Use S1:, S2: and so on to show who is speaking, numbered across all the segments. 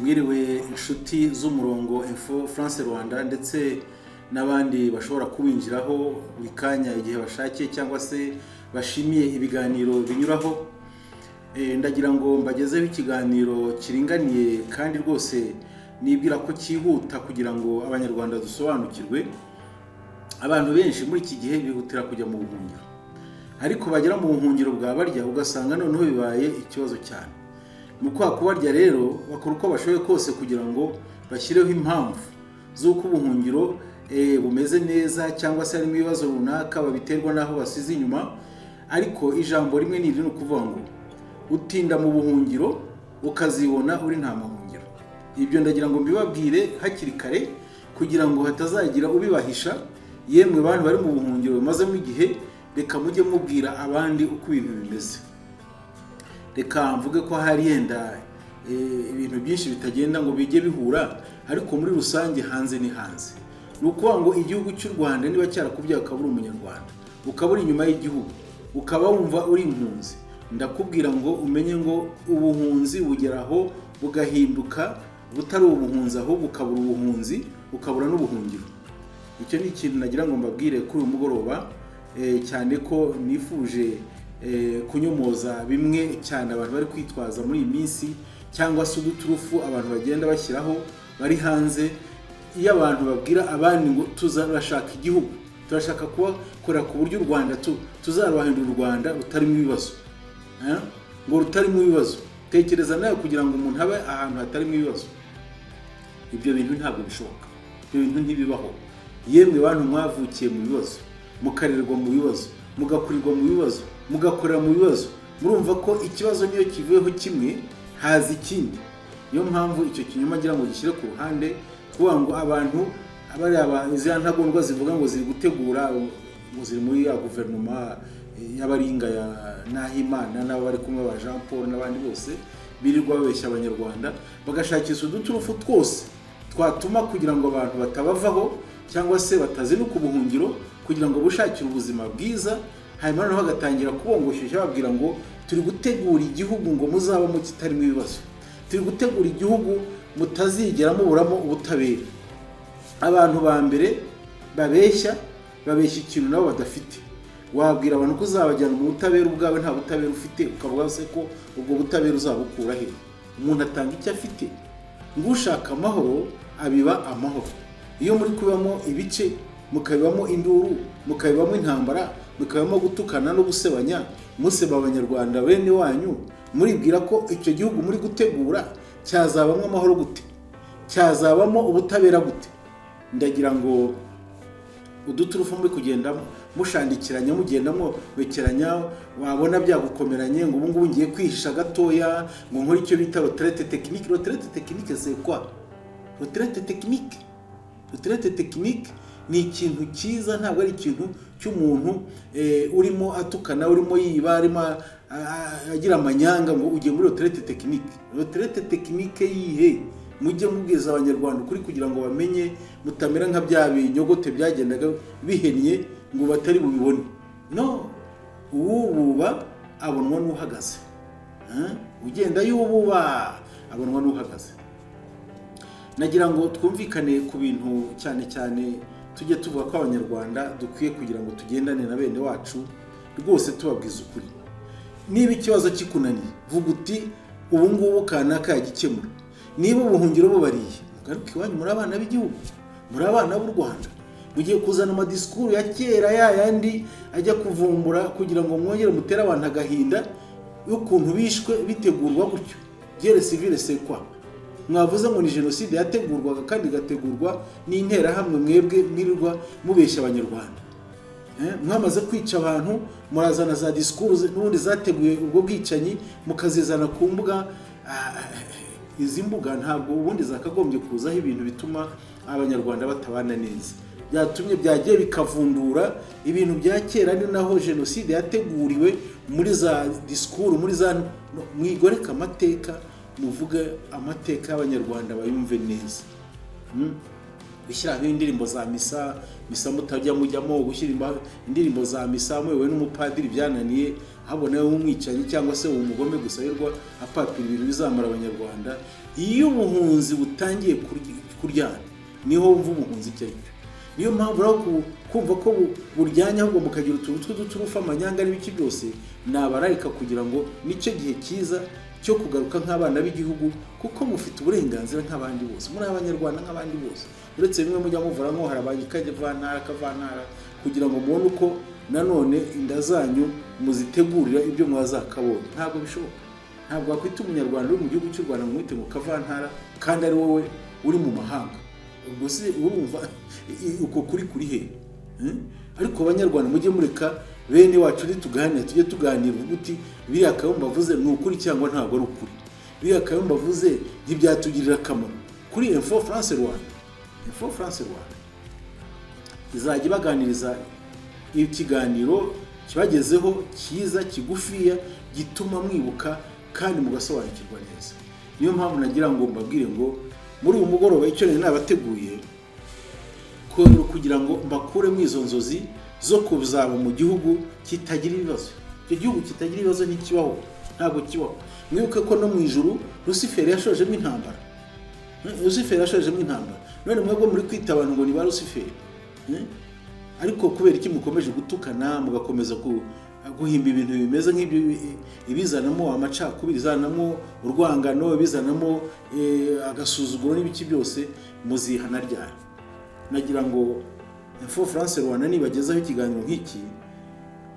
S1: mwiriwe inshuti z'umurongo info France Rwanda ndetse n'abandi bashobora kubinjiraho bikanya igihe bashakiye cyangwa se bashimiye ibiganiro binyuraho. Ndagira ngo mbagezeho ikiganiro kiringaniye kandi rwose nibwira ko cyihuta kugira ngo abanyarwanda dusobanukirwe. Abantu benshi muri iki gihe bihutira kujya mu buhungiro, ariko bagera mu buhungiro bwa barya ugasanga noneho bibaye ikibazo cyane. Mu kwa kubarya rero bakora uko bashoboye kose kugira ngo bashyireho impamvu z'uko ubuhungiro bumeze neza cyangwa se harimo ibibazo runaka babiterwa naho basize inyuma. Ariko ijambo rimwe ni rino kuvuga ngo utinda mu buhungiro ukazibona uri ntamahungiro. Ibyo ndagira ngo mbibabwire hakiri kare kugira ngo hatazagira ubibahisha. Yemwe bantu bari mu buhungiro maze mu gihe, reka mujye mubwira abandi uko ibintu bimeze. Reka mvuge ko hari yenda ibintu byinshi bitagenda ngo bijye bihura, ariko muri rusange hanze ni hanze. Nukuvuga ngo igihugu cy'u Rwanda niba cyarakubyaye ukabura umunyarwanda, ukabura inyuma y'igihugu, ukaba wumva uri impunzi, ndakubwira ngo umenye ngo ubuhunzi bugeraho bugahinduka butari ubuhunzi ahubwo ukabura ubuhunzi ukabura n'ubuhungiro. Icyo ni ikintu nagira ngo mbabwire kuri uyu mugoroba, cyane ko nifuje kunyomoza bimwe cyane abantu bari kwitwaza muri iyi minsi cyangwa se uduturufu abantu bagenda bashyiraho bari hanze. Iyo abantu babwira abandi ngo tuzarashaka igihugu, turashaka kubakora ku buryo u Rwanda tuzarwahindura u Rwanda rutarimo ibibazo, ngo rutarimo ibibazo. Tekereza nawe kugira ngo umuntu abe ahantu hatarimo ibibazo. Ibyo bintu ntabwo bishoboka, ibyo bintu ntibibaho. Yemwe bantu mwavukiye mu bibazo, mukarerwa mu bibazo, mugakurirwa mu bibazo, mugakorera mu bibazo, murumva ko ikibazo niyo kivuyeho kimwe haza ikindi. Niyo mpamvu icyo kinyoma ngira ngo gishyire ku ruhande, kuvuga ngo abantu abari intagondwa zivuga ngo ziri gutegura, ngo ziri muri ya guverinoma y'abaringa ya Nahimana n'abo bari kumwe ba Jean Paul n'abandi bose birirwa babeshya abanyarwanda, bagashakisha uduturufu twose twatuma kugira ngo abantu batabavaho cyangwa se batazinuka ubuhungiro kugira ngo bushakire ubuzima bwiza. Hanyuma noneho bagatangira kubongoshyeshya babwira ngo turi gutegura igihugu ngo muzabamo kitarimo ibibazo, turi gutegura igihugu mutazigera muburamo ubutabera. Abantu ba mbere babeshya ikintu nabo badafite. Wabwira abantu ko uzabajyana mu butabera ubwawe nta butabera ufite, ukavuga se ko ubwo butabera uzabukura he? Umuntu atanga icyo afite. Ngo ushaka amahoro abiba amahoro. Iyo muri kubamo ibice, mukabibamo induru, mukabibamo intambara, mukabibamo gutukana no gusebanya, museba abanyarwanda bene wanyu, muribwira ko icyo gihugu muri gutegura cyazabamo amahoro gute? Cyazabamo ubutabera gute? Ndagira ngo uduturufu muri kugenda mushandikiranya, mugendamo bekeranya, wabona byagukomeranye ngo ubu ngubu ngiye kwihisha gatoya ngo nkore icyo bita retraite technique. Retraite technique c'est quoi? Retraite technique, retraite technique ni ikintu cyiza, ntabwo ari ikintu cy'umuntu urimo atukana, urimo yiba, arimo agira amanyanga ngo ugiye muri retraite technique. Retraite technique yihe? Mujye mubwiza abanyarwanda ukuri kugira ngo bamenye, mutamera nka bya binyogote byagendaga bihennye ngo batari bubibone. No, uwububa abonwa n'uhagaze. Ugenda yububa abonwa n'uhagaze. Nagira ngo twumvikane ku bintu cyane cyane tujye tuvuga ko abanyarwanda dukwiye kugira ngo tugendane na bene wacu rwose tubabwiza ukuri. Niba ikibazo kikunaniye, vuga uti ubu ngubu kanaka yagikemura. Niba ubuhungiro bubariye, mugaruke iwanyu, muri abana b'igihugu, muri abana b'u Rwanda. Mugiye kuzana amadisikuru ya kera yandi ajya kuvumbura kugira ngo mwongere mutere abantu agahinda y'ukuntu bishwe bitegurwa gutyo. Guerre civile c'est quoi? Mwavuze ngo ni jenoside yategurwaga kandi gategurwa n'intera hamwe, mwebwe mwirirwa mubeshya abanyarwanda. Mwamaze kwica abantu, murazana za disikuru n'ubundi zateguye ubwo bwicanyi, mukazizana ku mbuga. Izi mbuga ntabwo ubundi zakagombye kuzaho ibintu bituma abanyarwanda batabana neza. Byatumye byagiye bikavundura ibintu bya kera, ni naho jenoside yateguriwe muri za disikuru, muri za mwigoreka amateka, muvuge amateka y'abanyarwanda bayumve neza. gushyiraho indirimbo za misa mutajya mujyamo, gushyira indirimbo za misa mwewe n'umupadiri byananiye, habona umwicanyi cyangwa se umugome gusabirwa apapira ibintu bizamara abanyarwanda. Iyo ubuhunzi butangiye kuryana niho wumva ubuhunzi icyo aricyo. Niyo mpamvu rero kumva ko buryanya ahubwo mukagira utuntu tw'uduturufa amanyanga n'ibiki byose, nabararika kugira ngo nicyo gihe cyiza cyo kugaruka nk'abana b'igihugu, kuko mufite uburenganzira nk'abandi bose, muri abanyarwanda nk'abandi bose. Uretse bimwe mujya muvura nko harabanye kavantara kugira ngo mubone uko nanone inda zanyu muzitegurira ibyo mwazakabonye. Ntabwo bishoboka. Ntabwo wakwita umunyarwanda uri mu gihugu cy'u Rwanda mwite mu kavantara kandi ari wowe uri mu mahanga. Ubwo se urumva uko kuri he? Ariko abanyarwanda mujye mureka bene wacu tuganira, tujye tuganira uti biriya Kayumba avuze ni ukuri cyangwa ntabwo ari ukuri. Biriya Kayumba avuze ntibyatugirira akamaro. Kuri Info France Rwanda izajya baganiriza ikiganiro kibagezeho cyiza kigufiya gituma mwibuka kandi mugasobanukirwa neza. Niyo mpamvu nagira ngo mbabwire ngo muri uyu mugoroba icyo nabateguye kugira ngo mbakuremo izo nzozi zo kuzaba mu gihugu kitagira ibibazo. Icyo gihugu kitagira ibibazo ntikibaho, ntabwo kibaho. Mwibuke ko no mu ijuru Lucifer yashojemo intambara. None mwebwe muri kwita abantu ngo ni ba Lucifer. Ariko kubera iki mukomeje gutukana, mugakomeza guhimba ibintu bimeze nk'ibyo ibizanamo amacakubiri, bizanamo urwangano, bizanamo agasuzuguro n'ibiki byose, muzihana ryari? Nagira ngo Info France Rwanda nibagezaho ikiganiro nk'iki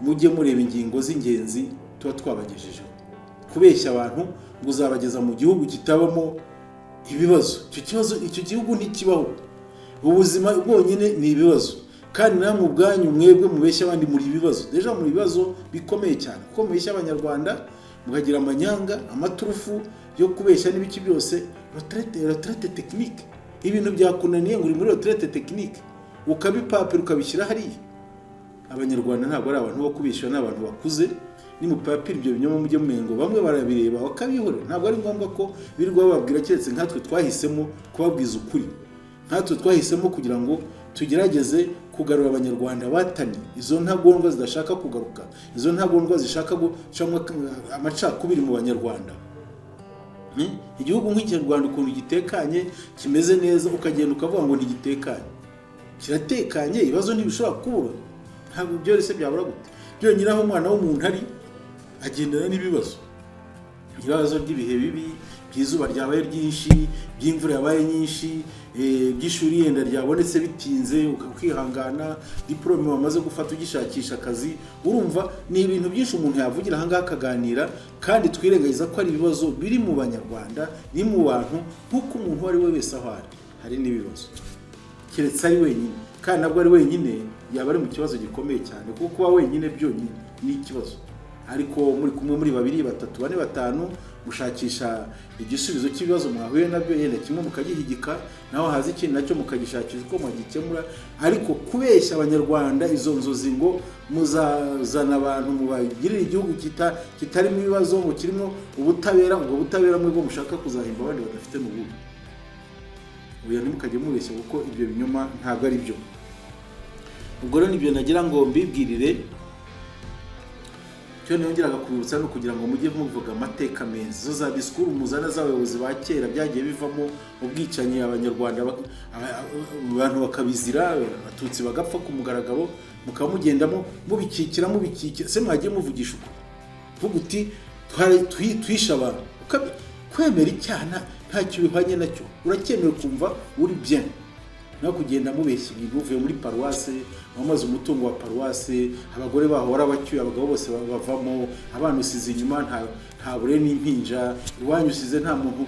S1: mujye mureba ingingo z'ingenzi tuba twabagejejeho. Kubeshya abantu ngo uzabageza mu gihugu kitabamo ibibazo. Icyo gihugu ntikibaho. Ubuzima bwonyine ni ibibazo. Kandi namwe ubwanyu mwebwe mubeshya abandi muri ibibazo. Deja muri ibibazo bikomeye cyane. Kuko mubeshya abanyarwanda mukagira amanyanga, amaturufu yo kubeshya n'ibiki byose, retraite technique. Ibintu byakunaniye ngo uri muri retraite technique ukabipapira ukabishyira hariya. Abanyarwanda ntabwo ari abantu bo kubishyura, n'abantu bakuze. Nimupapira ibyo binyoma mujye mumengo bamwe barabireba bakabihora. Ntabwo ari ngombwa ko birirwa bababwira, keretse nkatwe twahisemo kubabwiza ukuri. Nkatwe twahisemo kugira ngo tugerageze kugarura abanyarwanda batani izo ntagondwa zidashaka kugaruka, izo ntagondwa zishaka gucamwa amacakubiri mu banyarwanda. Igihugu nk'iki Rwanda ukuntu gitekanye kimeze neza, ukagenda ukavuga ngo ntigitekanye. Kiratekanye, ibibazo ntibishobora kubura. Ntabwo byose byabura gute? Byonyine aho umwana w'umuntu ari agendana n'ibibazo. Ibibazo by'ibihe bibi, by'izuba ryabaye ryinshi, by'imvura yabaye nyinshi, by'ishuri yenda ryabonetse bitinze ukihangana, diplome wamaze gufata ugishakisha akazi. Urumva ni ibintu byinshi umuntu yavugira aha ngaha akaganira, kandi twirengagiza ko ari ibibazo biri mu banyarwanda, ni mu bantu nk'uko umuntu ari we wese aho hari n'ibibazo. Keretse ari wenyine, kandi nabwo ari wenyine yaba ari mu kibazo gikomeye cyane, kuko kuba wenyine byonyine ni ikibazo. Ariko muri kumwe muri babiri, batatu, bane, batanu gushakisha igisubizo cy'ibibazo mwahuye nabyo, yenda kimwe mukagihigika, naho hazi ikintu nacyo mukagishakisha uko mwagikemura. Ariko kubeshya abanyarwanda izo nzozi ngo muzazana abantu mubagirira igihugu kitarimo ibibazo, ngo kirimo ubutabera, ubwo butabera mwebwe mushaka kuzahimba abandi badafite n'ubundi. Uya ntimukajye mubeshya kuko ibyo binyoma ntabwo ari byo. Ubwo rero nibyo nagira ngo mbibwirire. Cyo nongeraga kubibutsa no kugira ngo mujye muvuga amateka meza. Zo za disikuru muzana z'abayobozi ba kera byagiye bivamo ubwicanyi, abanyarwanda abantu bakabizira, abatutsi bagapfa ku mugaragaro, mukamugendamo mubikikira. Se mwagiye muvugisha uko vuga uti twisha abantu, kwemera icyaha ntacyo bihwanye nacyo. Urakenewe kumva uri bien, no kugenda mubeshya ibintu uvuye muri paruwase, amaze umutungo wa paruwase, abagore bahora bacyuye, abagabo bose bavamo, abana usize inyuma nta bure n'impinja, iwanyu usize nta muntu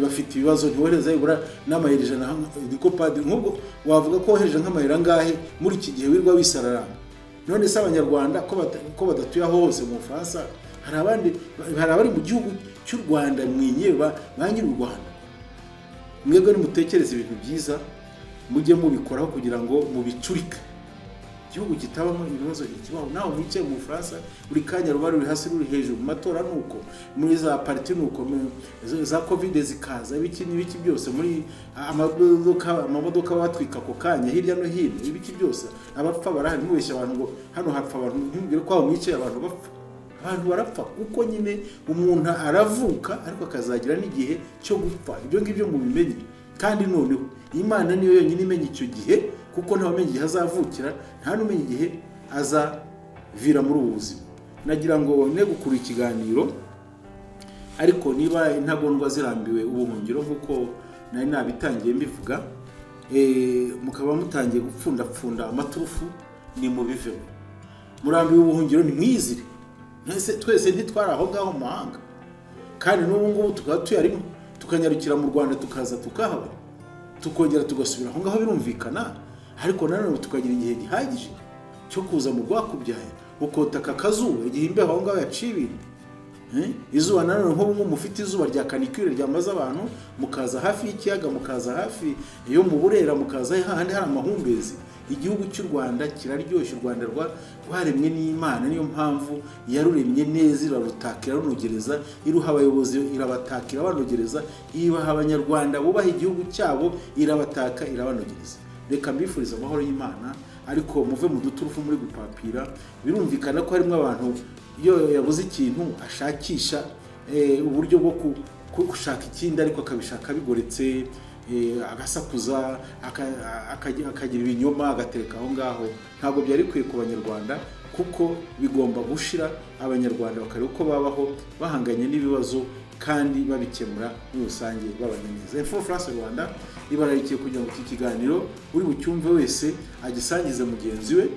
S1: bafite ibibazo, ntiwohereza ibura n'amayeri ijana. Niko padiri nk'ubwo wavuga ko wohereje nk'amayeri angahe muri iki gihe wirwa wisararanga? None se abanyarwanda ko badatuye aho hose mu Faransa, hari abari mu gihugu cy'u Rwanda mwinyeba banyiri u Rwanda. Mwebwe nimutekereze ibintu byiza, mujye mubikoraho kugira ngo mubicurike. igihugu kitabamo ibibazo ikibaho. Naho mwicaye mu Bufaransa buri kanya ruba ruri hasi ruri hejuru, mu matora nuko, muri za parti nuko, za covid zikaza, ibiki n'ibiki byose, muri amamodoka batwika ko kanya hirya no hino, ibiki byose, abapfa barahari. Mubeshya abantu ngo hano hapfa abantu, ntimbwire ko aho mwicaye abantu bapfa. Abantu barapfa kuko nyine umuntu aravuka ariko akazagira n'igihe cyo gupfa. Ibyo ngibyo mu bimenye. Kandi noneho Imana niyo yonyine imenya icyo gihe, kuko nta wamenye igihe azavukira, nta n'umenya igihe azavira muri ubu buzima. Nagira ngo ne gukura ikiganiro, ariko niba intagondwa zirambiwe ubuhungiro nk'uko nari nabitangiye mbivuga, mukaba mutangiye gupfundapfunda amaturufu, ni mu bivemo. Murambiwe ubuhungiro ni mwizire. Twese ntitwari aho ngaho mu mahanga, kandi n'ubu ngubu tukaba tuyarimo, tukanyarukira mu Rwanda tukaza tukahaba, tukongera tugasubira aho ngaho, birumvikana. Ariko nanone tukagira igihe gihagije cyo kuza mu rwakubyaye, ukotaka akazuba igihe imbeho aho ngaho yaciye ibintu. Izuba nanone nk'ubu mufite izuba rya canicule ryamaze abantu, mukaza hafi y'ikiyaga, mukaza hafi yo mu Burera, mukaza hahandi hari amahumbezi. Igihugu cy'u Rwanda kiraryoshye. U Rwanda rwaremwe n'Imana, niyo mpamvu yaruremye neza, irarutakira runogereza, iruha abayobozi irabatakira banogereza, ibaha abanyarwanda bubaha igihugu cyabo irabataka irabanogereza. Reka mbifuriza amahoro y'Imana, ariko muve mu duturufu muri gupapira. Birumvikana ko harimo abantu iyo yabuze ikintu ashakisha uburyo bwo gushaka ikindi, ariko akabishaka bigoretse, agasakuza, akagira ibinyoma, agatereka aho ngaho. Ntabwo byari kwiye ku banyarwanda, kuko bigomba gushira. Abanyarwanda bakareba uko babaho bahanganye n'ibibazo, kandi babikemura muri rusange babanye neza. Info France Rwanda ibararikiye kugira ngo iki kiganiro uri bucyumve wese agisangize mugenzi we.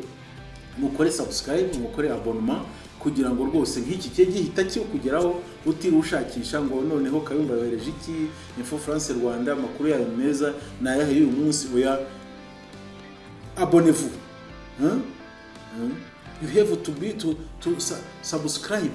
S1: Mukore subscribe, mukore abonnement, kugira ngo rwose nk'iki cye gihita cyo kugeraho utiri ushakisha ngo noneho Kayumba yohereje iki. Info France Rwanda amakuru yayo meza nayahe uyu munsi. Oya, abonnez-vous. You have to subscribe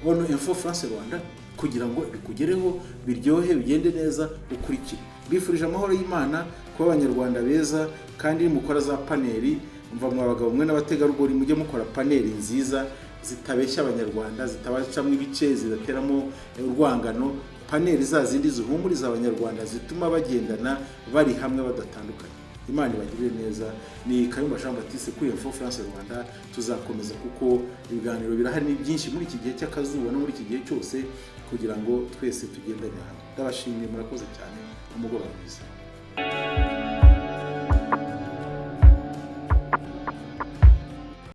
S1: on Info France Rwanda kugira ngo bikugereho, biryohe, bigende neza, ukurikire. Bifurije amahoro y'Imana kuba abanyarwanda beza, kandi mukora za paneli. Mva mu abagabo mwe n'abategarugori mujye mukora paneli nziza zitabeshya abanyarwanda, zitabacamo ibice, zidateramo urwangano. Paneli za zindi zihumuriza abanyarwanda, zituma bagendana bari hamwe badatandukanye. Imana ibagirire neza. Ni Kayumba Jean Baptiste kuri Info France Rwanda. Tuzakomeza kuko ibiganiro birahari byinshi muri iki gihe cy'akazuba no muri iki gihe cyose, kugira ngo twese tugendane hamwe. Ndabashimiye, murakoze cyane. Umugoroba mwiza.